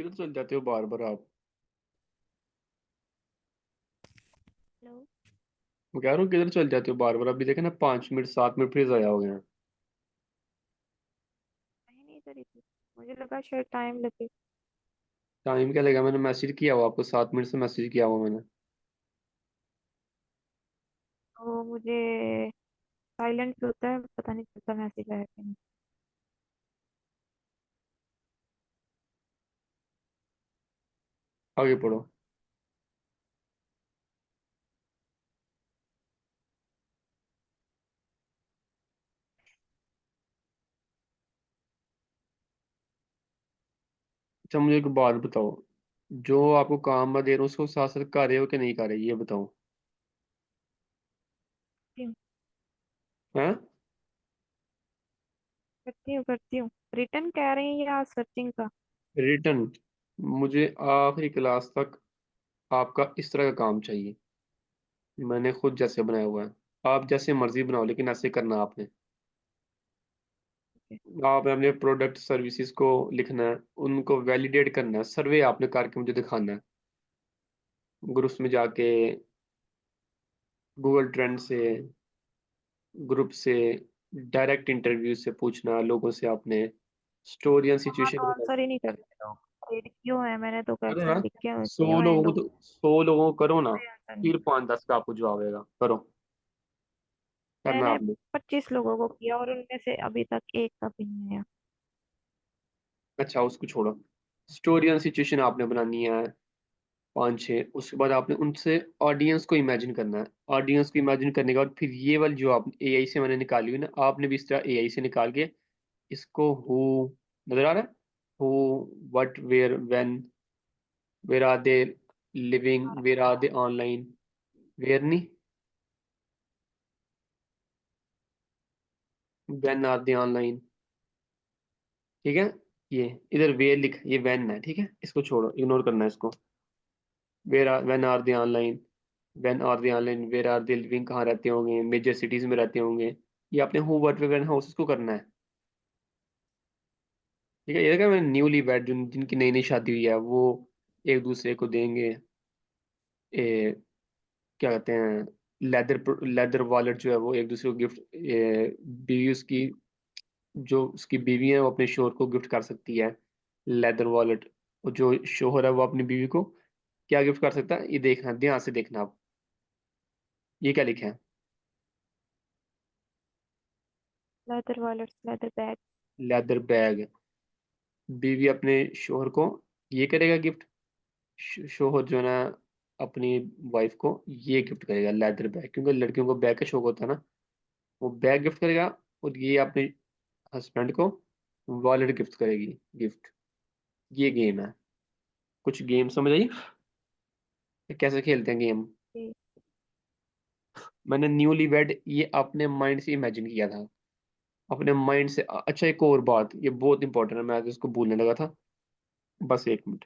किधर चल जाते हो बार बार आप? हेलो। मैं कह रहा हूँ किधर चल जाते हो बार बार? अभी देखे ना, 5 मिनट 7 मिनट फिर ज़ाया हो गए हैं। कहीं नहीं करी थी। मुझे लगा शायद टाइम लगे। टाइम क्या लगा? मैंने मैसेज किया हुआ आपको, 7 मिनट से मैसेज किया हुआ मैंने। तो मुझे साइलेंट भी होता है, पता नहीं चलता मैसेज आया कि नहीं। आगे पढ़ो। अच्छा, मुझे एक बात बताओ। जो आपको काम मैं दे रहा हूँ उसको साथ साथ कर रहे हो कि नहीं कर रहे, ये बताओ। करती हूँ। हैं? करती हूँ रिटर्न कह रही हैं या सर्चिंग का? रिटर्न। मुझे आखिरी क्लास तक आपका इस तरह का काम चाहिए। मैंने खुद जैसे बनाया हुआ है। आप जैसे मर्जी बनाओ, लेकिन ऐसे करना आपने। ठीक आपने अपने प्रोडक्ट सर्विसेज को लिखना है, उनको वैलिडेट करना है, सर्वे आपने करके मुझे दिखाना है। ग्रुप्स में जाके, गूगल ट्रेंड से, ग्रुप से, डायरेक्ट इंटरव्यू से पूछना लोगों से आपने। स्टोरी एंड वहाँ सिचुएशन तो बनानी। आंसर ही नहीं करते लोग। रेड क्यों है, मैंने तो करो ना। क्वेश्चन लिखे हुए किए 100 हुए हैं लोगों को लोग। तो 100 लोगों को करो ना। कोई आंसर नहीं। फिर 5-10 का आपको जवाब आएगा। करो। करना मैंने आपने। 25 लोगों को किया और उनमें से अभी तक एक का भी नहीं आया। अच्छा, उसको छोड़ो। स्टोरी एंड सिचुएशन आपने बनानी है। 5-6, उसके बाद आपने उनसे ऑडियंस को इमेजिन करना है। ऑडियंस को इमेजिन करने के बाद फिर ये वाली जो आप एआई से मैंने निकाली हुई ना, आपने भी इस तरह एआई से निकाल के इसको हु, नजर आ रहा है? Who, what, where, when, where are they living, where are they online, where नहीं, व्हेन आर दे ऑनलाइन। ठीक है। ये इधर वेयर लिख, ये व्हेन है, ठीक है, इसको छोड़ो, इग्नोर करना है इसको। Where are, when are they online, when are they online, where are they living, कहाँ रहते होंगे, मेजर सिटीज में रहते होंगे। ये आपने who, what, where, when, how को करना है। ठीक है। ये देखा मैंने, न्यूली वेड जिनकी नई नई शादी हुई है वो एक दूसरे को देंगे, ए, क्या कहते हैं, लेदर लेदर वॉलेट जो है वो एक दूसरे को गिफ्ट, बीवी उसकी, जो उसकी बीवी है वो अपने शोहर को गिफ्ट कर सकती है लेदर वॉलेट। और जो शोहर है वो अपनी बीवी को क्या गिफ्ट कर सकता है, ये देखना, ध्यान से देखना आप। ये क्या लिखा है? Leather wallets, leather bags. Leather bag. बीवी अपने शोहर को ये करेगा गिफ्ट। शोहर जो है ना, अपनी वाइफ को ये गिफ्ट करेगा लेदर बैग, क्योंकि लड़कियों को बैग का शौक होता है ना। वो बैग गिफ्ट करेगा। और ये अपने हस्बैंड को वॉलेट गिफ्ट करेगी। गिफ्ट। ये गेम है। कुछ गेम समझ आई? कैसे खेलते हैं गेम? मैंने न्यूली वेड ये अपने माइंड से इमेजिन किया था। अपने माइंड से। अच्छा, एक और बात, ये बहुत इंपॉर्टेंट है, मैं आज इसको भूलने लगा था। बस 1 मिनट।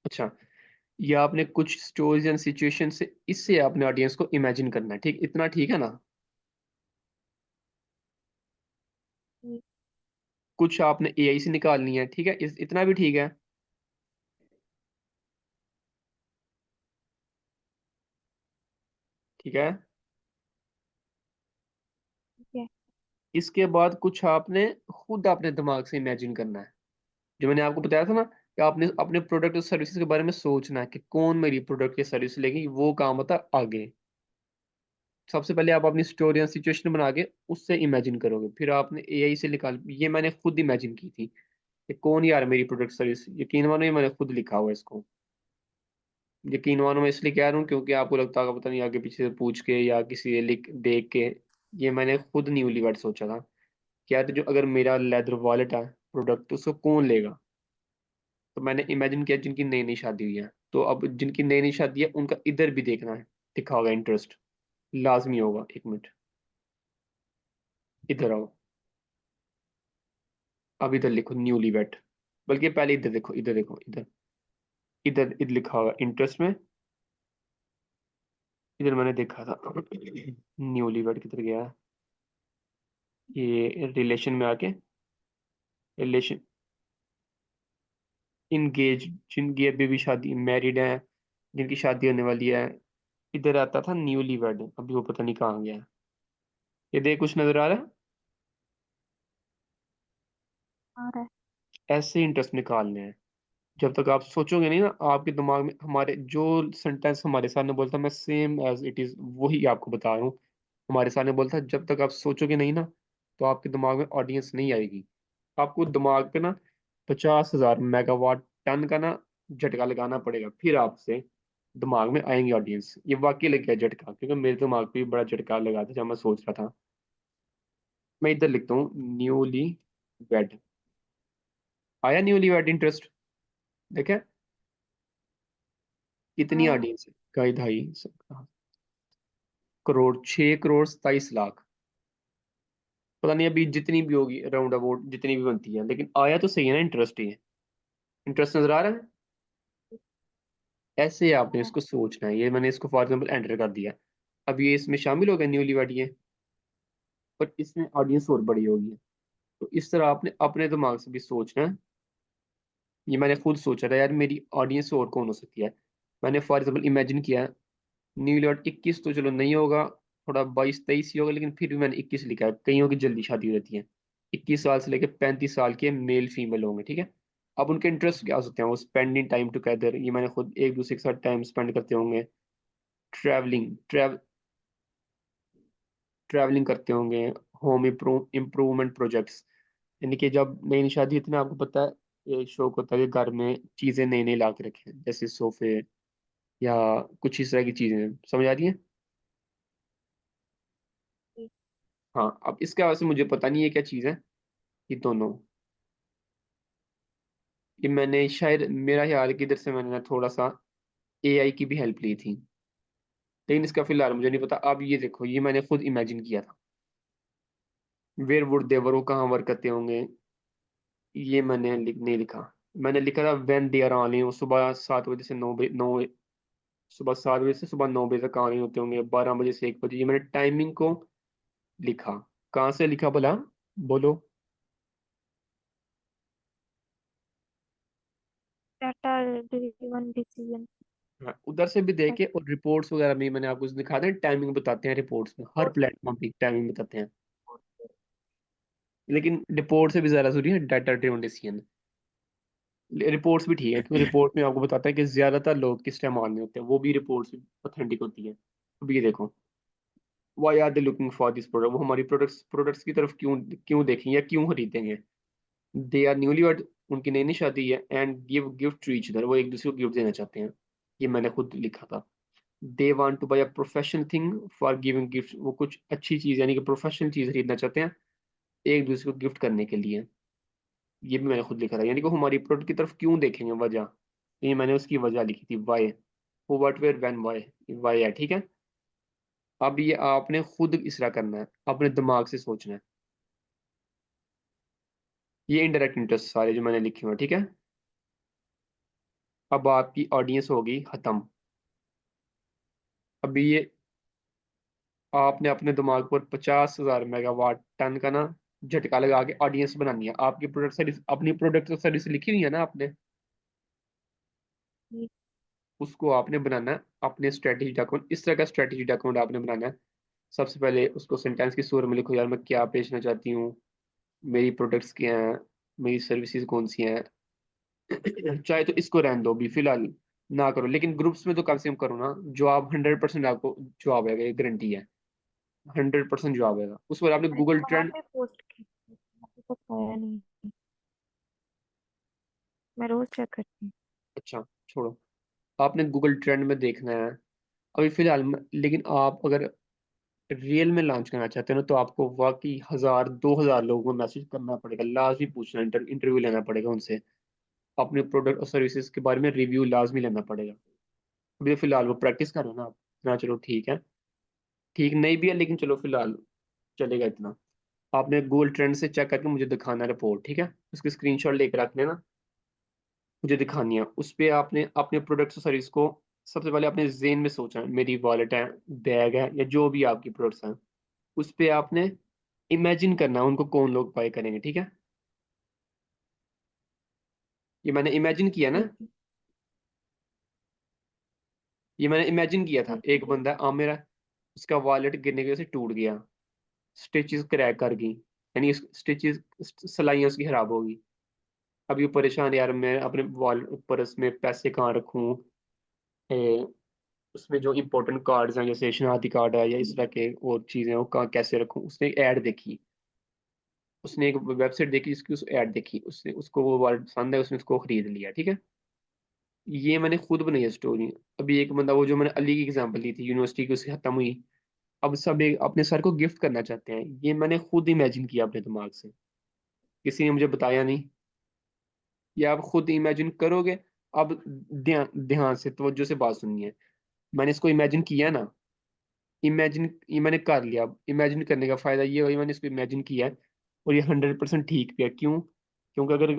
अच्छा, ये आपने कुछ स्टोरीज एंड सिचुएशन से, इससे आपने ऑडियंस को इमेजिन करना है, ठीक, इतना ठीक है ना? कुछ आपने एआई से निकालनी है, ठीक है, इतना भी ठीक है। ठीक है। ठीक है। इसके बाद कुछ आपने खुद अपने दिमाग से इमेजिन करना है। जो मैंने आपको बताया था ना, कि आपने अपने प्रोडक्ट और सर्विसेज के बारे में सोचना है कि कौन मेरी प्रोडक्ट या सर्विस लेगी, वो काम होता है आगे। सबसे पहले आप अपनी स्टोरी या सिचुएशन बना के उससे इमेजिन करोगे, फिर आपने एआई से निकाल, ये मैंने खुद इमेजिन की थी कि कौन यार मेरी प्रोडक्ट सर्विस, यकीन मानो ये मैंने खुद लिखा हुआ है इसको। यकीन मानो मैं इसलिए कह रहा हूँ क्योंकि आपको लगता होगा पता नहीं, आगे पीछे से पूछ के या किसी से लिख देख के। ये मैंने खुद न्यूली वर्ड सोचा था। क्या तो जो अगर मेरा लेदर वॉलेट है प्रोडक्ट, तो उसको कौन लेगा। तो मैंने इमेजिन किया जिनकी नई नई शादी हुई है, तो अब जिनकी नई नई शादी है उनका इधर भी देखना है, दिखा होगा इंटरेस्ट, लाजमी होगा। 1 मिनट, इधर आओ। अब इधर लिखो न्यूली वेट। बल्कि पहले इधर देखो, इधर देखो, इधर इधर इधर लिखा होगा इंटरेस्ट में। इधर मैंने देखा था न्यूली वर्ड किधर गया, ये रिलेशन में आके, रिलेशन, इंगेज, जिनकी अभी भी शादी, मैरिड है, जिनकी शादी होने वाली है, इधर आता था न्यूली वर्ड, अभी वो पता नहीं कहाँ गया। ये देख, कुछ नजर आ रहा है? आ रहा है। ऐसे इंटरेस्ट निकालने हैं। जब तक आप सोचोगे नहीं ना, आपके दिमाग में हमारे जो सेंटेंस हमारे सामने बोलता, मैं सेम एज इट इज वही आपको बता रहा हूँ। हमारे सामने बोलता है, जब तक आप सोचोगे नहीं ना, तो आपके दिमाग में ऑडियंस नहीं आएगी। आपको दिमाग पे ना 50,000 मेगावाट टन का ना झटका लगाना पड़ेगा, फिर आपसे दिमाग में आएंगे ऑडियंस। ये वाकई लग गया झटका, क्योंकि मेरे दिमाग पे भी बड़ा झटका लगा था जब मैं सोच रहा था। मैं इधर लिखता हूँ न्यूली वेड। आया न्यूली वेड इंटरेस्ट? देखे कितनी आया। ऑडियंस है, ढाई ढाई करोड़, 6 करोड़ 27 लाख। पता नहीं अभी जितनी भी होगी राउंड अबाउट, जितनी भी बनती है, लेकिन आया तो सही है ना इंटरेस्ट ही है। इंटरेस्ट नजर आ रहा है? ऐसे आपने आया। इसको सोचना है। ये मैंने इसको फॉर एग्जाम्पल एंटर कर दिया। अब ये इसमें शामिल हो गया न्यूली वर्ड ये, पर इसमें ऑडियंस और बड़ी होगी। तो इस तरह आपने अपने दिमाग से भी सोचना है। ये मैंने खुद सोचा था यार, मेरी ऑडियंस और कौन हो सकती है। मैंने फॉर एग्जाम्पल इमेजिन किया, न्यू ईयर 21 तो चलो नहीं होगा, थोड़ा 22 23 ही होगा, लेकिन फिर भी मैंने 21 लिखा है। कईयों की जल्दी शादी हो जाती है। 21 साल से लेकर 35 साल के मेल फीमेल होंगे, ठीक है। अब उनके इंटरेस्ट क्या हो सकते हैं? वो स्पेंडिंग टाइम टुगेदर, ये मैंने खुद एक दूसरे के साथ टाइम स्पेंड करते होंगे। ट्रैवलिंग, ट्रैवलिंग करते होंगे। होम इम्प्रूवमेंट प्रोजेक्ट्स, यानी कि जब नई नई शादी इतना आपको पता है, एक शौक होता है कि घर में चीजें नई नई ला के रखें, जैसे सोफे या कुछ इस तरह की चीजें। समझ आ रही है? ठीक। हाँ, अब इसके वजह से मुझे पता नहीं है क्या चीज़ है, ये दोनों। ये मैंने शायद, मेरा ख्याल है कि इधर से मैंने ना थोड़ा सा एआई की भी हेल्प ली थी, लेकिन इसका फिलहाल मुझे नहीं पता। अब ये देखो, ये मैंने खुद इमेजिन किया था। वेयर वुड देवर, वो कहाँ वर्क करते होंगे, ये मैंने नहीं लिखा। मैंने लिखा था व्हेन दे आर ऑनलाइन, वो सुबह 7 बजे से 9 बजे, सुबह 7 बजे से सुबह 9 बजे तक ऑनलाइन होते होंगे, 12 बजे से 1 बजे। ये मैंने टाइमिंग को लिखा। कहाँ से लिखा भला, बोलो? Data driven decision. हाँ, उधर से भी देखे, और रिपोर्ट्स वगैरह में मैंने आपको दिखाते हैं, टाइमिंग बताते हैं रिपोर्ट्स में, हर प्लेटफॉर्म की टाइमिंग बताते हैं। लेकिन रिपोर्ट से भी ज्यादा जरूरी है डाटा ड्रिवन डिसीजन। रिपोर्ट्स भी ठीक है, क्योंकि रिपोर्ट में आपको बताता है कि ज्यादातर लोग किस टाइम ऑन होते हैं, वो भी रिपोर्ट्स ऑथेंटिक होती है। अब ये देखो, why are they looking for this product, वो हमारी प्रोडक्ट्स की तरफ क्यों क्यों देखेंगे या क्यों खरीदेंगे। दे आर न्यूली, उनकी नई नई शादी है, and give gift to each other, वो एक दूसरे को गिफ्ट देना चाहते हैं। ये मैंने खुद लिखा था। They want to buy a professional thing for giving gift, वो कुछ अच्छी चीज यानी कि प्रोफेशनल चीज खरीदना चाहते हैं एक दूसरे को गिफ्ट करने के लिए। ये भी मैंने खुद लिखा था, यानी कि वो हमारी प्रोडक्ट की तरफ क्यों देखेंगे, वजह। ये मैंने उसकी वजह लिखी थी, why. Who what where when why, why है, ठीक है। अब ये आपने खुद इसरा करना है, अपने दिमाग से सोचना है। ये इनडायरेक्ट इंटरेस्ट सारे जो मैंने लिखे हुए हैं, ठीक है। अब आपकी ऑडियंस होगी खत्म। अभी ये आपने अपने दिमाग पर 50,000 मेगावाट टन का ना झटका लगा के ऑडियंस बनानी है। आपकी प्रोडक्ट सर्विस, अपनी प्रोडक्ट और सर्विस लिखी हुई है ना आपने, उसको आपने बनाना है अपने स्ट्रेटेजी डॉक्यूमेंट। इस तरह का स्ट्रेटेजी डॉक्यूमेंट आपने बनाना है। सबसे पहले उसको सेंटेंस की सूरत में लिखो, यार मैं क्या बेचना चाहती हूँ, मेरी प्रोडक्ट्स क्या हैं, मेरी सर्विसेज कौन सी हैं। चाहे तो इसको रहने दो भी फिलहाल, ना करो, लेकिन ग्रुप्स में तो कम से कम करो ना। जो आप 100% आपको जवाब आएगा, ये गारंटी है। 100% जवाब आएगा। उस पर आपने मैंने तो गूगल वहां ट्रेंड। पे पोस्ट की थी, अभी तक आया नहीं। मैं रोज चेक करती हूँ। अच्छा, छोड़ो, आपने गूगल ट्रेंड में देखना है अभी फिलहाल लेकिन आप अगर रियल में लॉन्च करना चाहते हो ना, तो आपको वाकई 1,000 2,000 लोगों को मैसेज करना पड़ेगा, लाजमी पूछना, इंटरव्यू लेना पड़ेगा उनसे। अपने प्रोडक्ट और सर्विसेज के बारे में रिव्यू लाजमी लेना पड़ेगा। अभी तो फिलहाल वो प्रैक्टिस कर रहे हो ना आप, ना चलो ठीक है। ठीक नहीं भी है, लेकिन चलो फिलहाल चलेगा इतना। आपने गूगल ट्रेंड से चेक करके मुझे दिखाना रिपोर्ट, ठीक है। उसकी स्क्रीनशॉट लेकर रख लेना। मुझे दिखानी है, उस पे आपने अपने प्रोडक्ट्स और सर्विस को सबसे पहले अपने ज़हन में सोचना है, मेरी वॉलेट है, बैग है या जो भी आपकी प्रोडक्ट्स हैं, उस पे आपने इमेजिन करना है उनको कौन लोग बाय करेंगे, ठीक है? ये मैंने इमेजिन किया ना, ठीक है। ये मैंने इमेजिन किया था, ठीक है। एक बंदा है आमिर है, उसका वॉलेट गिरने की वजह से टूट गया, स्टिचेस क्रैक कर गई, यानी स्टिचेस सिलाइयाँ उसकी खराब हो गई। अब ये परेशान, यार मैं अपने वॉलेट पर्स में पैसे कहाँ रखूँ, ए, उसमें जो इंपॉर्टेंट कार्ड्स हैं जैसे शनाख्ती कार्ड है या इस तरह के और चीज़ें हैं, वो कहाँ कैसे रखूँ। उसने एक ऐड देखी, उसने एक वेबसाइट देखी जिसकी उस ऐड देखी, उसने उसको वो वॉलेट पसंद है, उसने उसको खरीद लिया, ठीक है? ये मैंने खुद बनाई है स्टोरी। अभी एक बंदा, वो जो मैंने अली की एग्जांपल दी थी, यूनिवर्सिटी की उसकी खत्म हुई, अब सब एक अपने सर को गिफ्ट करना चाहते हैं, ये मैंने खुद इमेजिन किया अपने दिमाग से, किसी ने मुझे बताया नहीं। ये आप खुद इमेजिन करोगे। अब ध्यान ध्यान से तवज्जो से बात सुननी है। मैंने इसको इमेजिन किया ना, इमेजिन ये मैंने कर लिया। अब इमेजिन करने का फायदा ये हुआ, मैंने इसको इमेजिन किया है और ये 100% ठीक भी है। क्यों? क्योंकि अगर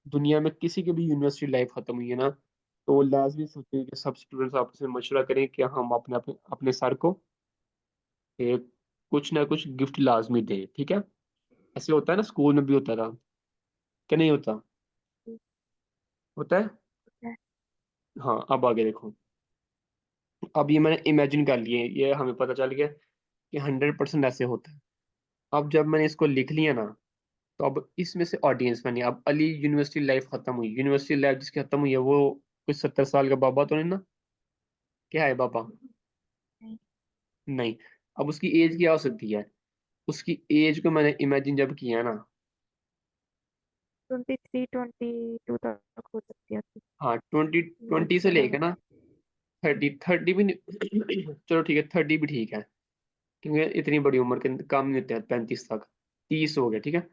दुनिया में किसी की भी यूनिवर्सिटी लाइफ खत्म हुई है ना, तो वो लाजमी सोचेंगे कि सब स्टूडेंट्स आपस में मशवरा करें कि हम अपने अपने अपने सर को एक कुछ ना कुछ गिफ्ट लाजमी दें, ठीक है? ऐसे होता है ना, स्कूल में भी होता था, क्या नहीं होता? होता है। ठीक है। हाँ, अब आगे देखो। अब ये मैंने इमेजिन कर लिए, ये हमें पता चल गया कि 100% ऐसे होता है। अब जब मैंने इसको लिख लिया ना, तो अब इसमें से ऑडियंस बनी। अब अली यूनिवर्सिटी लाइफ खत्म हुई, यूनिवर्सिटी लाइफ जिसकी खत्म हुई है वो कुछ 70 साल का बाबा तो नहीं ना? क्या है बाबा? नहीं। नहीं। अब उसकी एज क्या हो सकती है? उसकी एज को मैंने इमेजिन जब किया ना, 23 22 तक हो सकती है उसकी हाँ, ट्वेंटी एज ट्वेंटी से वगैरह। लेके ना 30, 30 भी नहीं चलो ठीक है, 30 भी ठीक है, क्योंकि इतनी बड़ी उम्र के काम नहीं होते हैं 35 तक। 30 हो गया, ठीक है?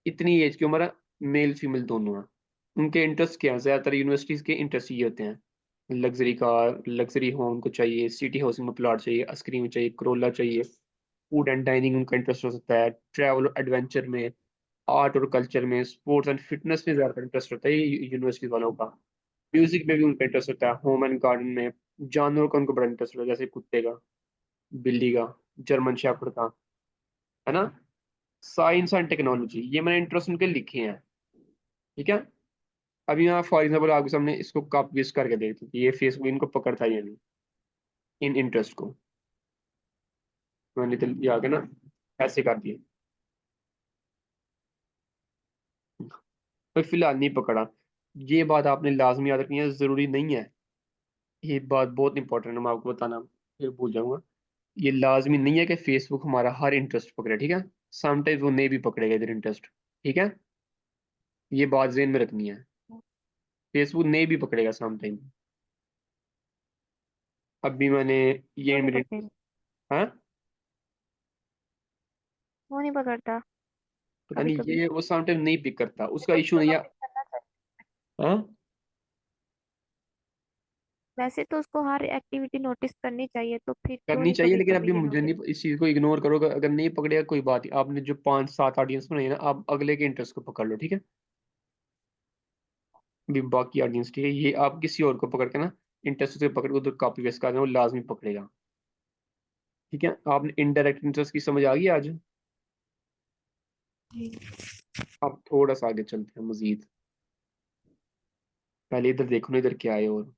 इतनी एज की उम्र है, मेल फीमेल दोनों हैं। उनके इंटरेस्ट क्या है? ज्यादातर यूनिवर्सिटीज के इंटरेस्ट ये होते हैं, लग्जरी कार, लग्जरी होम को चाहिए, सिटी हाउसिंग में प्लॉट चाहिए, आइसक्रीम चाहिए, करोला चाहिए, फूड एंड डाइनिंग उनका इंटरेस्ट हो सकता है, ट्रैवल और एडवेंचर में, आर्ट और कल्चर में, स्पोर्ट्स एंड फिटनेस में ज्यादा इंटरेस्ट होता है यूनिवर्सिटी वालों का। म्यूजिक में भी उनका इंटरेस्ट होता है, होम एंड गार्डन में, जानवरों का उनको बड़ा इंटरेस्ट होता है, जैसे कुत्ते का, बिल्ली का, जर्मन शेफर्ड का, है ना? साइंस एंड टेक्नोलॉजी, ये मैंने इंटरेस्ट उनके लिखे हैं, ठीक है? अभी यहाँ फॉर एग्जाम्पल आपके सामने इसको कॉपी पेस्ट करके देखते हैं कि ये फेसबुक इनको पकड़ता है या नहीं, इन इंटरेस्ट को। मैंने तो ये आगे ना ऐसे कर दिए, पर फिलहाल नहीं पकड़ा। ये बात आपने लाजमी याद रखनी है, जरूरी नहीं है। ये बात बहुत इंपॉर्टेंट है, मैं आपको बताना फिर भूल जाऊंगा। ये लाजमी नहीं है कि फेसबुक हमारा हर इंटरेस्ट पकड़े, ठीक है? समटाइम्स वो नहीं भी पकड़ेगा इधर इंटरेस्ट, ठीक है? ये बात ज़हन में रखनी है, फेसबुक नहीं भी पकड़ेगा समटाइम। अभी मैंने ये वो नहीं मेरे, पकड़ेगा। हाँ, वो नहीं पकड़ता। पता कभी नहीं, कभी ये वो समटाइम नहीं पिक करता, उसका तो इशू उसको नहीं है। नोटिस करना चाहिए। हाँ, वैसे तो उसको हर एक्टिविटी नोटिस करनी चाहिए, तो फिर क्यों करनी नहीं चाहिए, कभी लेकिन अभी कभी ये मुझे नोटिस। नहीं, इस चीज़ को इग्नोर करोगे, अगर नहीं पकड़ेगा कोई बात नहीं। आपने जो 5 7 ऑडियंस बनाई है ना, आप अगले के इंटरेस्ट को पकड़ लो, ठीक है? अभी बाकी ऑडियंस, ठीक है, ये आप किसी और को पकड़ के ना, इंटरेस्ट से पकड़ के उधर कॉपी पेस्ट कर देना, वो लाजमी पकड़ेगा, ठीक है? आपने इनडायरेक्ट इंटरेस्ट की समझ आ गई आज? अब थोड़ा सा आगे चलते हैं मजीद। पहले इधर देखो ना, इधर क्या है। और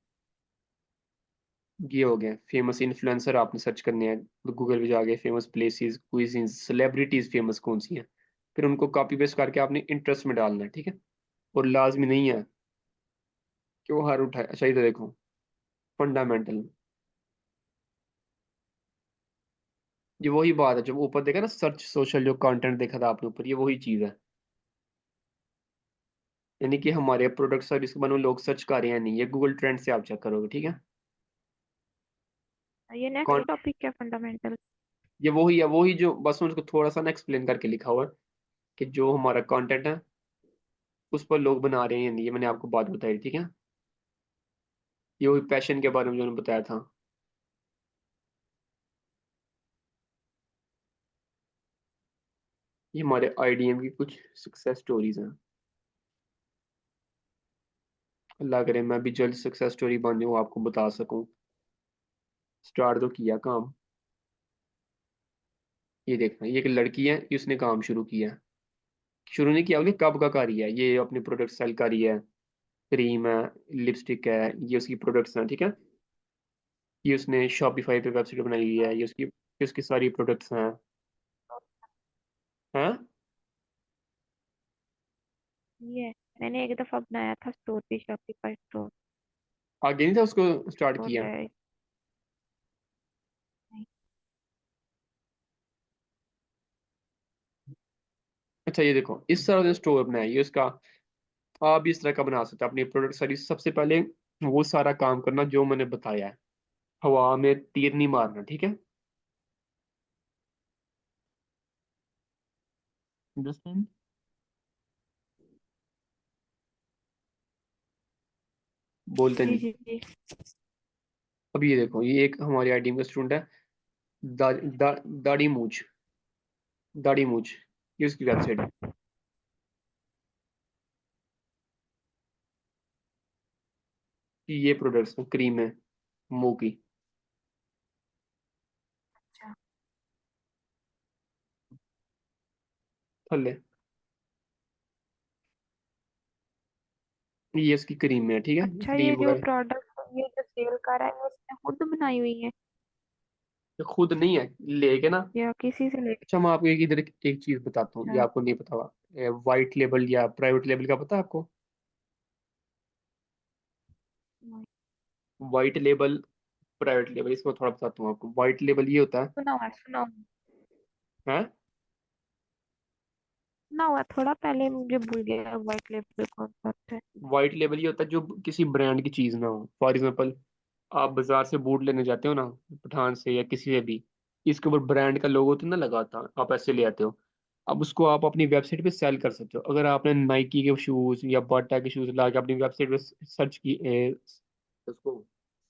ये हो गया फेमस इन्फ्लुएंसर, आपने सर्च करने हैं तो गूगल पे जाके famous places, quizzes, celebrities famous कौन सी हैं, फिर उनको कॉपी पेस्ट करके आपने इंटरेस्ट में डालना है, ठीक है? और लाजमी नहीं है कि वो हर उठाए। अच्छा, इधर देखो, फंडामेंटल, ये वही बात है जब ऊपर देखा ना, सर्च सोशल जो कंटेंट देखा था आपने ऊपर, ये वही चीज है। यानी कि हमारे प्रोडक्ट सर्विस के बारे में लोग सर्च कर रहे हैं नहीं, ये गूगल ट्रेंड से आप चेक करोगे, ठीक है? ये नेक्स्ट कौन? टॉपिक क्या, फंडामेंटल। ये वही है, वही जो बस मैं उसको थोड़ा सा ना एक्सप्लेन करके लिखा हुआ है कि जो हमारा कंटेंट है उस पर लोग बना रहे हैं या नहीं, ये मैंने आपको बात बताई, ठीक है? ये वही पैशन के बारे में जो मैंने बताया था। ये हमारे आईडीएम की कुछ सक्सेस स्टोरीज हैं। अल्लाह करे मैं भी जल्द सक्सेस स्टोरी बन जाऊँ, आपको बता सकूं। स्टार्ट तो किया काम। ये देखना, ये एक लड़की है, इसने काम शुरू किया। शुरू नहीं किया, बोले कब का कर रही है, ये अपने प्रोडक्ट सेल कर रही है। क्रीम है, लिपस्टिक है, ये उसकी प्रोडक्ट्स हैं, ठीक है। ये उसने शॉपिफाई पे वेबसाइट बनाई हुई है, ये उसकी सारी प्रोडक्ट्स हैं। हैं? ये मैंने एक दफा बनाया था स्टोर पे, शॉपिफाई स्टोर। आगे नहीं था उसको स्टार्ट और किया। नहीं। अच्छा ये देखो, इस तरह से स्टोर बनाया, ये उसका। आप भी इस तरह का बना सकते हैं अपनी प्रोडक्ट सारी। सबसे पहले वो सारा काम करना जो मैंने बताया है, हवा में तीर नहीं मारना, ठीक है। अंडरस्टैंड? बोलते जी नहीं। जी जी। अब ये देखो, ये एक हमारी आईडी का स्टूडेंट है। दा, दा, दाढ़ी मूछ, दाढ़ी मूछ, ये उसकी वेबसाइट है। ये प्रोडक्ट्स क्रीम है, मुंह की। अच्छा थल्ले ये इसकी क्रीम है, ठीक है, अच्छा, ये क्रीम जो वगैरह। प्रोडक्ट ये जो सेल कर रहा है ये इसने खुद बनाई हुई है ये खुद नहीं है, लेके ना। या किसी से लेके? अच्छा मैं आपको एक चीज बताता हूँ, ये अच्छा। आपको नहीं पता हुआ। वाइट लेबल या प्राइवेट लेबल का पता है आपको? वाइट लेबल, प्राइवेट लेबल, इसको थोड़ा बताता हूँ आपको। वाइट लेबल ये होता सुना हुआ है, सुना हुआ है। है। सुना हुआ है, थोड़ा पहले मुझे भूल गया व्हाइट लेबल कौन सा होता है। वाइट लेबल ये होता है जो किसी ब्रांड की चीज ना हो। फॉर एग्जांपल, आप बाजार से बूट लेने जाते हो ना, पठान से या किसी से भी, इसके ऊपर ब्रांड का लोगो तो ना लगा होता, आप ऐसे ले आते हो। अब उसको आप अपनी वेबसाइट पे सेल कर सकते हो। अगर आपने नाइकी के शूज या बाटा के शूज ला के अपनी वेबसाइट पे सर्च की, उसको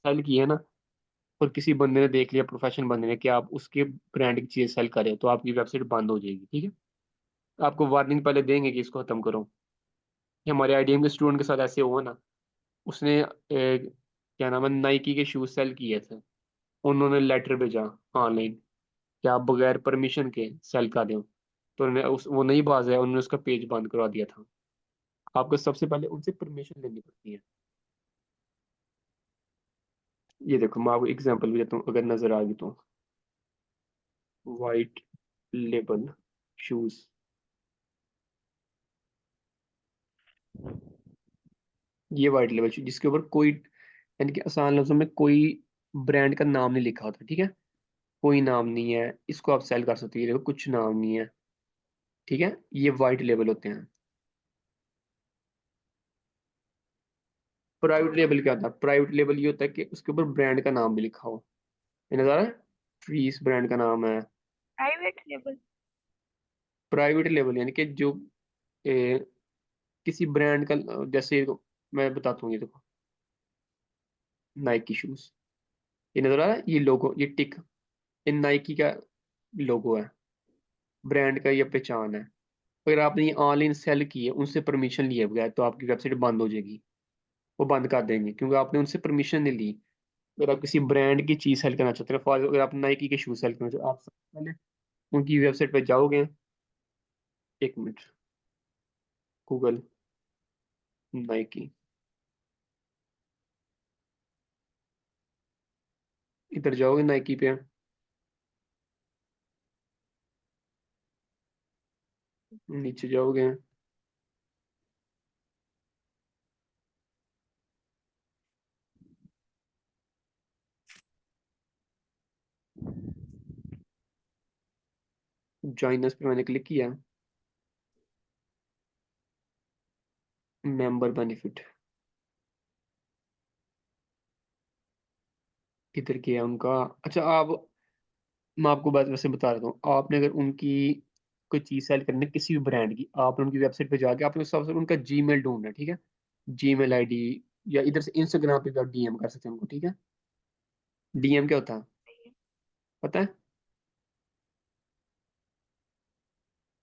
सेल किए ना, और किसी बंदे ने देख लिया, प्रोफेशनल बंदे ने, कि आप उसके ब्रांड की चीज़ सेल करें, तो आपकी वेबसाइट बंद हो जाएगी, ठीक है। आपको वार्निंग पहले देंगे कि इसको खत्म करो। ये हमारे आईडीएम के स्टूडेंट के साथ ऐसे हुआ ना। उसने क्या नाम है, नाइकी के शूज सेल किए थे। उन्होंने लेटर भेजा ऑनलाइन कि आप बगैर परमिशन के सेल कर रहे हो। तो उन्होंने वो नहीं बाज है, उन्होंने उसका पेज बंद करवा दिया था। आपको सबसे पहले उनसे परमिशन लेनी पड़ती है। ये देखो, मैं आपको एग्जांपल भी देता हूँ अगर नजर आ गई तो। वाइट लेबल शूज, ये वाइट लेबल शूज जिसके ऊपर कोई, यानी कि आसान लफ्जों में, कोई ब्रांड का नाम नहीं लिखा होता, ठीक है। कोई नाम नहीं है, इसको आप सेल कर सकते हो। ये देखो, कुछ नाम नहीं है, ठीक है। ये वाइट लेबल होते हैं। प्राइवेट लेबल क्या होता है? प्राइवेट लेबल ये होता है कि उसके ऊपर ब्रांड का नाम भी लिखा हो। ये नजर आ रहा है, फ्रीज ब्रांड का नाम है। Private label? प्राइवेट लेबल यानी कि जो किसी ब्रांड का, जैसे मैं बताता हूँ, ये देखो, नाइकी शूज, ये नजर आ रहा है, ये लोगो, ये टिक, ये नाइकी का लोगो है, ब्रांड का ये पहचान है। अगर आपने ये ऑनलाइन सेल किए उनसे परमिशन लिए बगैर, तो आपकी वेबसाइट बंद हो जाएगी। वो बंद कर देंगे क्योंकि आपने उनसे परमिशन नहीं ली। अगर आप किसी ब्रांड की चीज सेल करना चाहते हैं, फॉर अगर आप नाइकी के शूज सेल करना चाहते हो, आप सबसे पहले उनकी वेबसाइट पे जाओगे। एक मिनट, गूगल नाइकी, इधर जाओगे नाइकी पे, नीचे जाओगे, जॉइनस पे मैंने क्लिक किया, मेंबर बेनिफिट, इधर किया उनका। अच्छा आप, मैं आपको बात वैसे बता रहा हूँ, आपने अगर उनकी कोई चीज सेल करनी है किसी भी ब्रांड की, आपने उनकी वेबसाइट पे जाके आपने सबसे उनका जीमेल ढूंढना है, ठीक है। जीमेल आईडी, या इधर से इंस्टाग्राम पे भी आप डीएम कर सकते हैं उनको, ठीक है। डीएम क्या होता है पता है?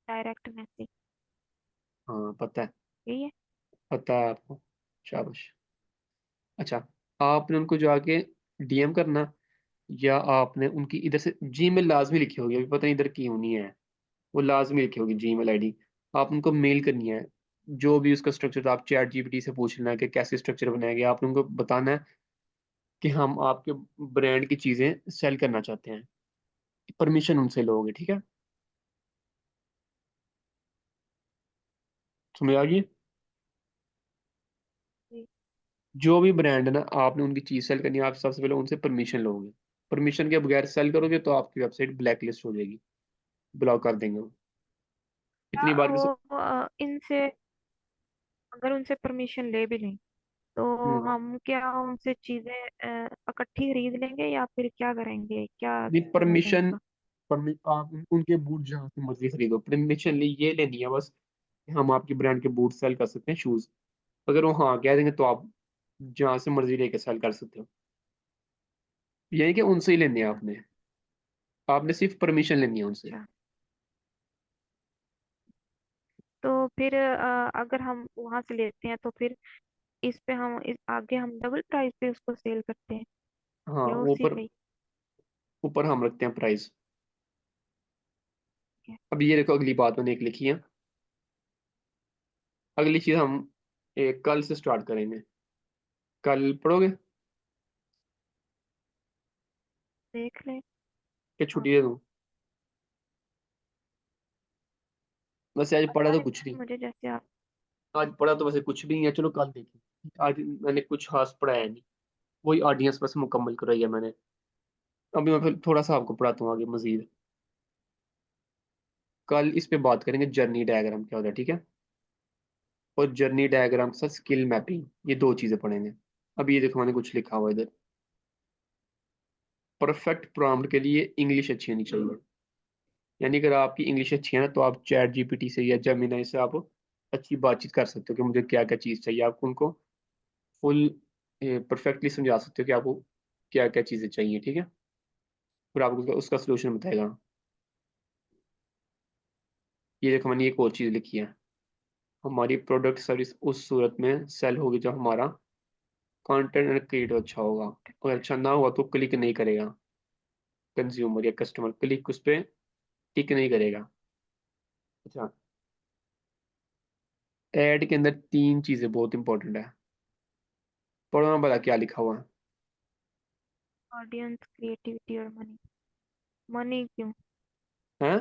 Direct message. हाँ पता है, यही है। पता है आपको, शाबाश। अच्छा, आपने उनको जाके डीएम करना, या आपने उनकी इधर से जीमेल लाजमी लिखी होगी, अभी पता नहीं इधर क्यों नहीं है, वो लाजमी लिखी होगी जीमेल आईडी। आप उनको मेल करनी है, जो भी उसका स्ट्रक्चर था, आप चैट जीपीटी से पूछ लेना कि कैसे स्ट्रक्चर बनाएंगे, आपने उनको बताना है कि हम आपके ब्रांड की चीजें सेल करना चाहते हैं, परमिशन उनसे लोगे, ठीक है। समझ आ गई। जी। जो भी ब्रांड है ना, आपने उनकी चीज सेल करनी है, आप सबसे पहले उनसे परमिशन लोगे। परमिशन के बगैर सेल करोगे तो आपकी वेबसाइट ब्लैक लिस्ट हो जाएगी, ब्लॉक कर देंगे वो। क्या इतनी बार वो भी इनसे अगर उनसे परमिशन ले भी लें तो हम्म हम क्या उनसे चीजें इकट्ठी खरीद लेंगे या फिर क्या करेंगे, क्या नहीं, सीन होगा परमिशन, इनका? आप उनके बूट जहाँ से मर्जी खरीदो, परमिशन ये लेनी है बस कि हम आपकी ब्रांड के बूट सेल कर सकते हैं, शूज। अगर वो हाँ कह देंगे तो आप जहाँ से मर्जी लेके सेल कर सकते हो। यानी कि उनसे ही लेनी है आपने, आपने सिर्फ परमिशन लेनी है उनसे। अच्छा, तो फिर अगर हम वहां से लेते हैं तो फिर इस पे हम आगे हम डबल प्राइस पे उसको सेल करते हैं हाँ, या वो उसी ऊपर पे ही ऊपर हम रखते हैं प्राइस। है? अब ये देखो, अगली बात मैंने एक लिखी है। अगली चीज हम कल से स्टार्ट करेंगे। कल पढ़ोगे देख लें। कि हाँ, छुट्टी दे दूँ? वैसे आज पढ़ा पता तो है कुछ नहीं। मुझे, जैसे आप। आज पढ़ा तो वैसे कुछ भी नहीं है, चलो कल देखें। आज मैंने कुछ खास पढ़ाया नहीं, वही ऑडियंस बस मुकम्मल कराई है मैंने। अभी मैं फिर थोड़ा सा आपको पढ़ाता हूँ आगे मजीद। कल इस पे बात करेंगे जर्नी डायग्राम क्या होता है, ठीक है। और जर्नी डायग्राम के साथ स्किल मैपिंग, ये दो चीजें पढ़ेंगे। अब ये देखो मैंने कुछ लिखा हुआ है इधर। परफेक्ट प्रॉम्प्ट के लिए इंग्लिश अच्छी होनी चाहिए। यानी अगर आपकी इंग्लिश अच्छी है ना, तो आप चैट जीपीटी से या जेमिनाई से आप अच्छी बातचीत कर सकते हो कि मुझे क्या क्या चीज़ चाहिए, आप उनको फुल परफेक्टली समझा सकते हो कि आपको क्या क्या चीज़ें चाहिए, ठीक है। फिर आपको उसका सोल्यूशन बताएगा। ये देखो मैंने एक और चीज़ लिखी है। हमारी प्रोडक्ट सर्विस उस सूरत में सेल होगी जब हमारा कंटेंट एंड क्रिएटिव अच्छा होगा। अगर अच्छा ना हुआ तो क्लिक नहीं करेगा कंज्यूमर या कस्टमर, क्लिक उस पर टिक नहीं करेगा। अच्छा, ऐड के अंदर तीन चीज़ें बहुत इंपॉर्टेंट है। पढ़ो ना, बता क्या लिखा हुआ ऑडियंस, क्रिएटिविटी और मनी। मनी क्यों? है।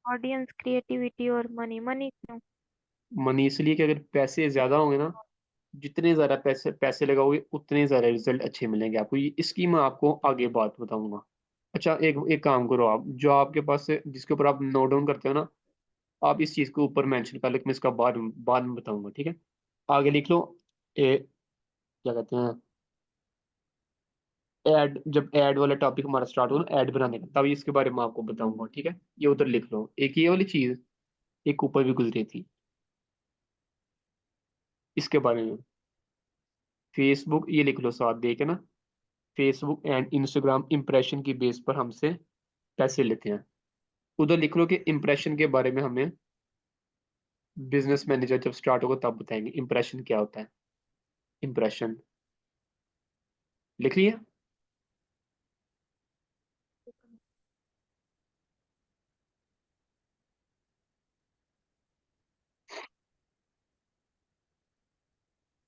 ऑडियंस, क्रिएटिविटी और मनी, मनी क्यों? मनी इसलिए कि अगर पैसे ज्यादा होंगे ना, जितने ज्यादा पैसे पैसे लगाओगे उतने ज्यादा रिजल्ट अच्छे मिलेंगे आपको। ये इसकी मैं आपको आगे बात बताऊंगा। अच्छा, एक एक काम करो, आप जो आपके पास से जिसके ऊपर आप नोट डाउन करते हो ना, आप इस चीज को ऊपर मेंशन कर लो कि मैं इसका बाद बाद में बताऊंगा, ठीक है। आगे लिख लो। क्या कहते हैं, ऐड, जब ऐड वाला टॉपिक हमारा स्टार्ट हो ना, ऐड बनाने का, तभी इसके बारे में आपको बताऊंगा, ठीक है। ये उधर लिख लो, एक ये वाली चीज, एक ऊपर भी गुजरी थी इसके बारे में। फेसबुक, ये लिख लो साथ देके ना। फेसबुक एंड इंस्टाग्राम इंप्रेशन की बेस पर हमसे पैसे लेते हैं। उधर लिख लो कि इंप्रेशन के बारे में हमें बिजनेस मैनेजर जब स्टार्ट होगा तब बताएंगे इंप्रेशन क्या होता है। इंप्रेशन लिख लिया।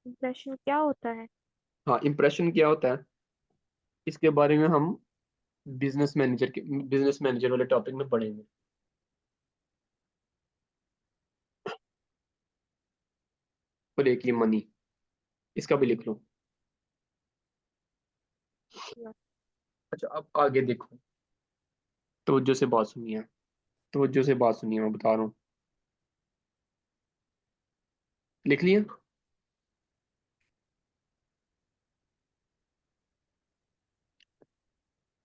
इम्प्रेशन क्या होता है? हाँ, इंप्रेशन क्या होता है, इसके बारे में हम बिजनेस मैनेजर वाले टॉपिक में पढ़ेंगे। और एक ये मनी, इसका भी लिख लो। अच्छा, अब आगे देखो, तवज्जो से बात सुनिए, तवज्जो से बात सुनिए, मैं बता रहा हूँ। लिख लिया।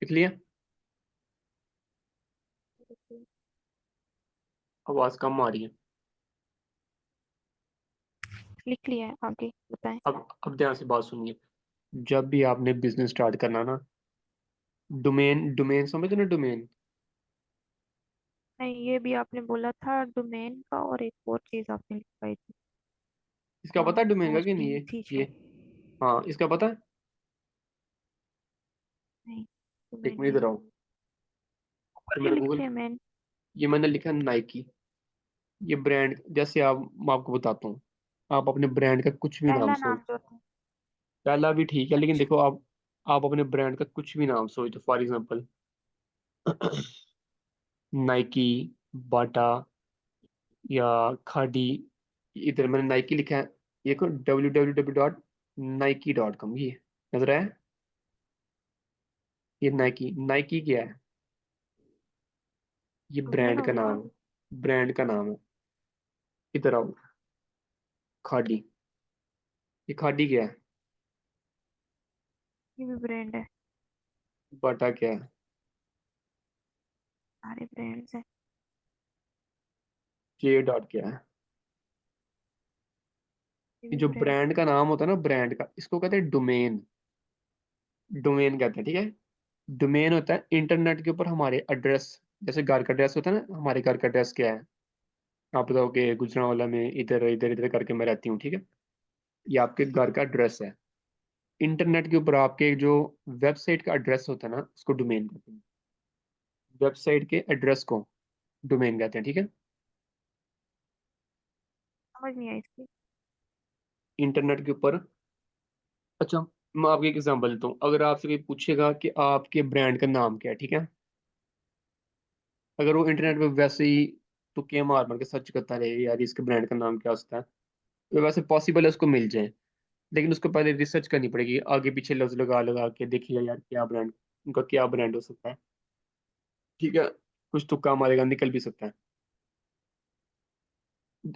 लिख लिया। आवाज कम आ रही है। लिख लिया है, आगे बताएं। अब ध्यान से बात सुनिए। जब भी आपने बिजनेस स्टार्ट करना ना, डोमेन, डोमेन समझते हो ना, डोमेन। नहीं, ये भी आपने बोला था डोमेन का, और एक और चीज आपने लिखवाई थी। इसका पता है डोमेन का कि नहीं होस्टिंग ये चीज ये है। हाँ, इसका पता है। नहीं, एक डोमेन मिनट नहीं। इधर आओ। ऊपर तो क्या मेरा लिखे गूगल, है मैन? ये मैंने लिखा नाइकी। ये ब्रांड, जैसे आप, मैं आपको बताता हूँ, आप अपने ब्रांड का कुछ भी नाम पहला सोच, नाम जो था। पहला भी ठीक है, लेकिन अच्छा। देखो आप अपने ब्रांड का कुछ भी नाम सोच दो, फॉर एग्जांपल नाइकी, बाटा, या खादी। इधर मैंने नाइकी लिखा है, ये को www.nike.com, ये नजर आया। ये नाइकी, नाइकी क्या है? ये ढूंढने ब्रांड का का बोला। नाम है, ब्रांड का नाम है। इधर आओ। खादी, ये खादी क्या है? ये भी ब्रांड है। बाटा क्या है? सारे ब्रांड्स है। जे डॉट क्या है? ये ये भी जो ब्रांड। ब्रांड का नाम होता है ना, ब्रांड का, इसको कहते हैं डोमेन। डोमेन कहते हैं, ठीक है। डोमेन होता है इंटरनेट के ऊपर हमारे एड्रेस। जैसे घर का एड्रेस होता है ना, हमारे घर का एड्रेस क्या है? आप बताओ कि गुजरांवाला में इधर इधर इधर करके मैं रहती हूँ, ठीक है। ये आपके घर का एड्रेस है। इंटरनेट के ऊपर आपके जो वेबसाइट का एड्रेस होता है ना, उसको डोमेन कहते हैं। वेबसाइट के एड्रेस को डोमेन कहते हैं, ठीक है। समझ नहीं आई इसकी। इंटरनेट के ऊपर, अच्छा, मैं आपको एक एग्जांपल देता हूँ। अगर आपसे कोई पूछेगा कि आपके ब्रांड का नाम क्या है, ठीक है, अगर वो इंटरनेट पे वैसे ही तुक्के मार मार के सर्च करता रहे, यार इसके ब्रांड का नाम क्या होता है, तो वैसे पॉसिबल है उसको मिल जाए। लेकिन उसको पहले रिसर्च करनी पड़ेगी, आगे पीछे लफ्ज लगा लगा के देखिए यार क्या ब्रांड, उनका क्या ब्रांड हो सकता है, ठीक है। कुछ तुक्का मारेगा, निकल भी सकता है।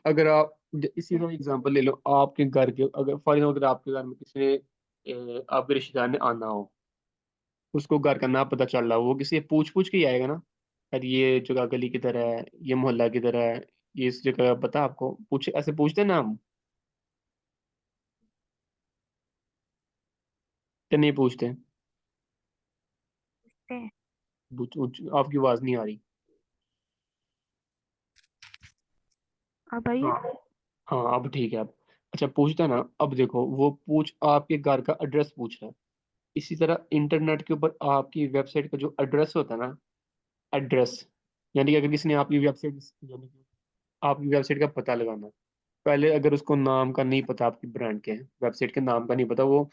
अगर आप इसी का एग्जांपल ले लो, आपके घर के, अगर फॉर एग्जाम्पल अगर आपके घर में किसी ने आपके रिश्तेदार ने आना हो, उसको घर का नाम पता चल रहा हो, वो किसी से पूछ पूछ के ही आएगा ना, यार ये जगह गली किधर है, ये मोहल्ला किधर है, ये इस जगह पता आपको, पूछ ऐसे पूछते हैं ना हम, तो नहीं पूछते। पूछते हैं। आपकी आवाज नहीं आ रही। अब आइए। हाँ, हाँ अब ठीक है। अब अच्छा, पूछता है ना, अब देखो वो पूछ आपके घर का एड्रेस पूछ रहा है। इसी तरह इंटरनेट के ऊपर आपकी वेबसाइट का जो एड्रेस होता है ना, एड्रेस, यानी कि अगर किसी ने आपकी वेबसाइट, यानी कि आपकी वेबसाइट का पता लगाना, पहले अगर उसको नाम का नहीं पता, आपकी ब्रांड के वेबसाइट के नाम का नहीं पता, वो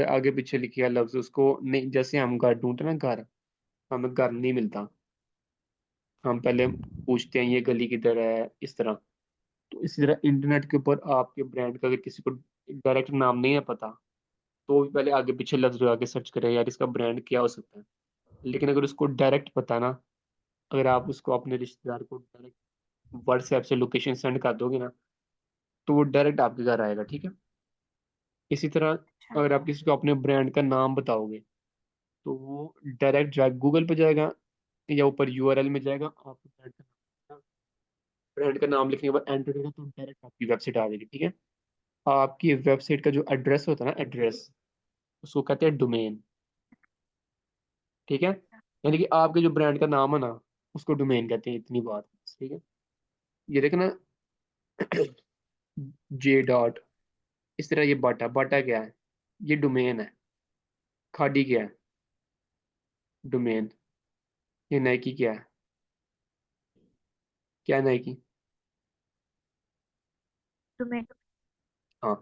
आगे पीछे लिखे गया लफ्ज उसको नहीं, जैसे हम घर ढूंढते हैं ना घर, हमें घर नहीं मिलता, हम पहले पूछते हैं ये गली किधर है, इस तरह। तो इसी तरह इंटरनेट के ऊपर आपके ब्रांड का अगर किसी को डायरेक्ट नाम नहीं है पता, तो भी पहले आगे पीछे लफ्ज लगा के सर्च करें यार इसका ब्रांड क्या हो सकता है। लेकिन अगर उसको डायरेक्ट पता ना, अगर आप उसको अपने रिश्तेदार को डायरेक्ट व्हाट्सएप से लोकेशन सेंड कर दोगे ना, तो वो डायरेक्ट आपके घर आएगा, ठीक है। इसी तरह अच्छा। अगर आप किसी को अपने ब्रांड का नाम बताओगे, तो वो डायरेक्ट जाएगा गूगल पे जाएगा, या ऊपर यूआरएल में जाएगा, आपको ब्रांड का नाम लिखने के बाद एंटर करेगा, तो डायरेक्ट आपकी वेबसाइट आ जाएगी, ठीक है। आपकी वेबसाइट का जो एड्रेस होता है ना, एड्रेस, उसको कहते हैं डोमेन, ठीक है। यानी कि आपके जो ब्रांड का नाम है ना, उसको डोमेन कहते हैं, इतनी बात, ठीक है। ये देखना, जे डॉट, इस तरह ये बाटा, बाटा क्या है? ये डोमेन है। खादी क्या है? डोमेन। ये नाइकी क्या है? क्या है नाइकी? डोमेन। हाँ,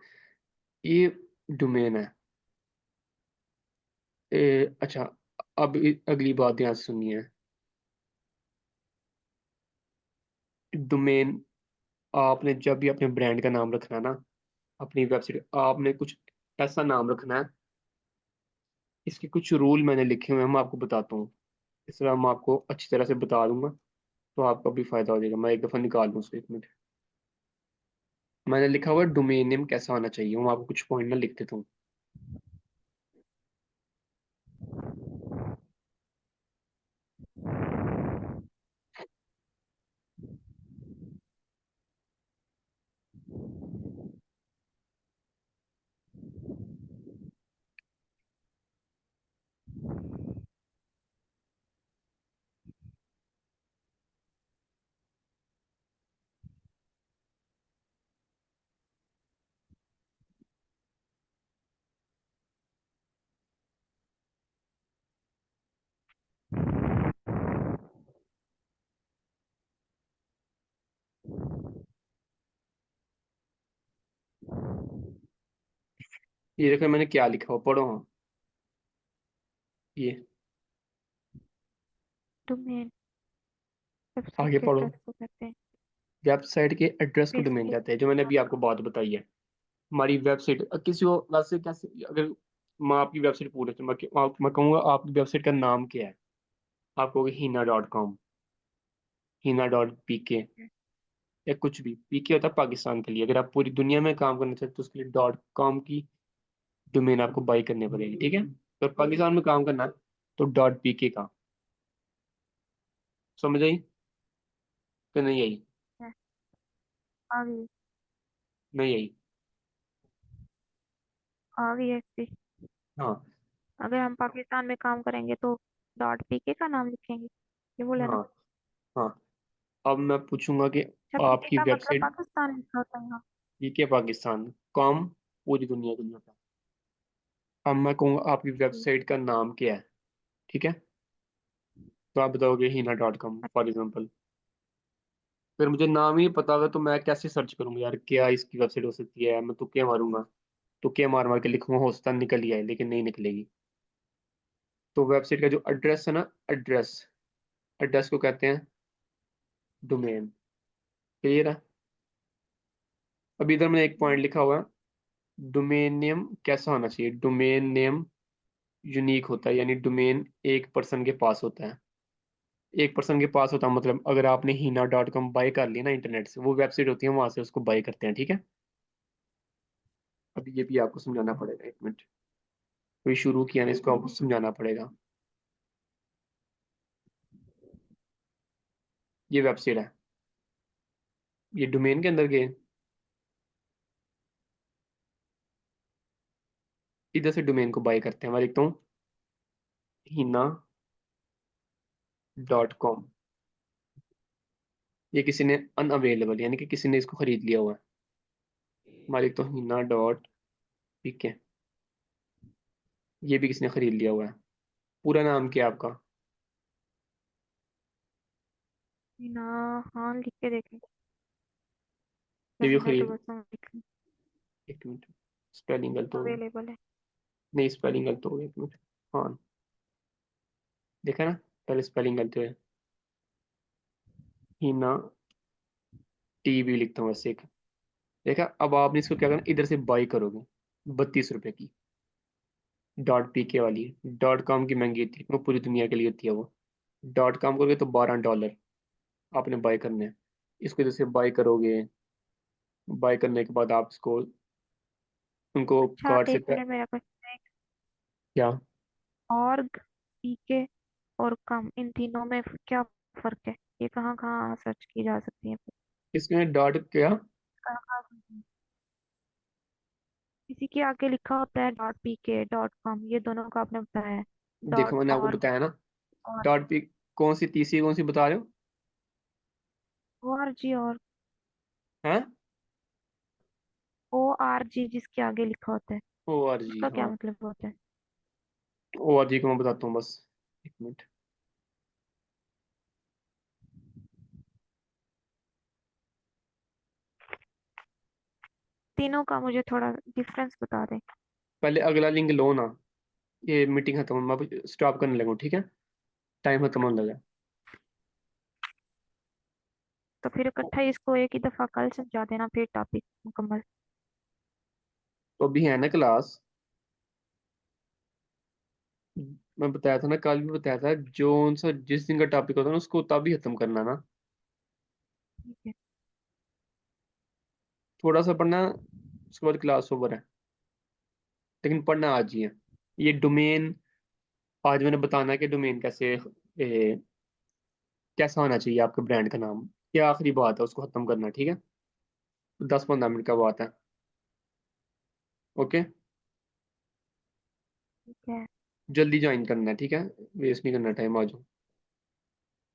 ये डोमेन है। अच्छा, अब अगली बात ध्यान से सुनिए। डोमेन, आपने जब भी अपने ब्रांड का नाम रखना है ना, अपनी वेबसाइट, आपने कुछ ऐसा नाम रखना है, इसके कुछ रूल मैंने लिखे हुए हैं, मैं आपको बताता हूँ। इस तरह मैं आपको अच्छी तरह से बता दूंगा, तो आपका भी फायदा हो जाएगा। मैं एक दफ़ा निकाल लूँ उसको, एक मिनट। मैंने लिखा हुआ डोमेन नेम कैसा होना चाहिए, मैं आपको कुछ पॉइंट ना लिख देता हूँ। ये देखो मैंने क्या लिखा हुआ, पढ़ो हाँ। ये डोमेन वेबसाइट आगे के पढ़ो। एड्रेस को कहते हैं। वेबसाइट के एड्रेस को डोमेन बेसिकली कहते हैं, जो मैंने अभी आपको बात बताई है। हमारी वेबसाइट किसी को वैसे कैसे, अगर मैं आपकी वेबसाइट पूरे तो मैं कहूँगा आपकी वेबसाइट का नाम क्या है, आप कहोगे हीना.com, हीना.pk, या कुछ भी। पीके होता है पाकिस्तान के लिए। अगर आप पूरी दुनिया में काम करना चाहते हो तो उसके लिए .com की डोमेन आपको बाई करनी पड़ेगी, ठीक है। तो पाकिस्तान में काम करना है तो .pk का। समझ आई कि नहीं आई? आ गई। नहीं आई? आ गई ऐसी। हाँ। अगर हम पाकिस्तान में काम करेंगे तो .pk का नाम लिखेंगे, ये बोले ना। हाँ। हाँ। अब मैं पूछूंगा कि अच्छा, पीके आपकी का मतलब वेबसाइट, पाकिस्तान लिखा होता है यहाँ। पीके पाकिस्तान, कॉम पूरी दुनिया के लिए होता है। अब मैं कहूँगा आपकी ठीक। वेबसाइट का नाम क्या है, ठीक है। तो आप बताओगे हीना.com फॉर एग्जाम्पल। फिर मुझे नाम ही नहीं पता होगा तो मैं कैसे सर्च करूंगा यार, क्या इसकी वेबसाइट हो सकती है। मैं तुक्के मारूंगा, तुक्के मार मार के लिखूंगा, हो सकता है निकल ही आए, लेकिन नहीं निकलेगी। तो वेबसाइट का जो एड्रेस है ना, एड्रेस, एड्रेस को कहते हैं डोमेन। क्लियर है? अभी इधर मैंने एक पॉइंट लिखा हुआ है, डोमेन नेम कैसा होना चाहिए। डोमेन नेम यूनिक होता है, यानी डोमेन एक पर्सन के पास होता है। एक पर्सन के पास होता है मतलब अगर आपने हीना.com बाय कर लिया ना इंटरनेट से, वो वेबसाइट होती है वहां से उसको बाय करते हैं, ठीक है। अभी ये भी आपको समझाना पड़ेगा, एक मिनट। कोई शुरू किया ना, इसको आपको समझाना पड़ेगा। ये वेबसाइट है, ये डोमेन के अंदर गए, इधर से डोमेन को बाय करते हैं। मैं लिखता हूँ हीना.com। ये किसी ने अनअवेलेबल, यानी कि किसी ने इसको खरीद लिया हुआ है। मैं लिखता हूँ हीना. ठीक है, ये भी किसी ने खरीद लिया हुआ है। पूरा नाम क्या है आपका? ना, हाँ लिख के देखेंगे। ये भी हीना खरीद, डबल सम लिख लें। एक मिनट, स्पेलिंग गलत हो गई। अवेलेबल है। नहीं, स्पेलिंग गलत हो गई, एक मिनट। हाँ, देखा ना, पहले स्पेलिंग गलत है। हीना टीवी लिखता हूँ वैसे एक। देखा, अब आपने इसको क्या करना, इधर से बाई करोगे 32 रुपए की। .pk वाली, .com की महंगी थी, वो पूरी दुनिया के लिए होती है वो। .com करोगे तो $12 आपने बाय करने हैं। इसको इधर से बाय करोगे। बाय करने के बाद आप इसको, उनको अच्छा, कार्ड से एक मिनट, मेरा क्वेश्चन है। क्या? ऑर्ग, पीके और कम, इन तीनों में क्या फर्क है? ये कहाँ कहाँ सर्च की जा सकती है? इसमें डॉट क्या? कहाँ कहाँ? किसी के आगे लिखा होता है .pk, .com, ये दोनों का आपने बताया है। देखो डॉट मैंने आपको ऑर्ग बताया ना। और .p कौन सी, तीसरी कौन सी बता रहे हो? ORG और हैं? ORG जिसके आगे लिखा होता है, ORG, उसका क्या हाँ। मतलब होता है? ORG को मैं बताता हूँ बस, एक मिनट। तीनों का मुझे थोड़ा डिफरेंस बता दें। पहले अगला लिंक लो ना। ये मीटिंग खत्म, मैं स्टॉप करने लगूँ, ठीक है। टाइम खत्म होने लगा। तो फिर इकट्ठा ही इसको एक ही दफा कल समझा देना, फिर टॉपिक मुकम्मल। तो अभी है ना क्लास, मैं बताया था ना, कल भी बताया था, जो सा जिस दिन का टॉपिक होता है ना उसको तभी खत्म करना ना। ठीक है। थोड़ा सा पढ़ना, उसके बाद क्लास ओवर है। लेकिन पढ़ना आज ही है। ये डोमेन, आज मैंने बताना है कि डोमेन कैसे, कैसा होना चाहिए आपके ब्रांड का नाम। ये आखिरी बात है, उसको खत्म करना, ठीक है। 10-15 मिनट का बात है। ओके। ठीक है। जल्दी ज्वाइन करना है, ठीक है। वेस्ट नहीं करना टाइम, आ जाओ।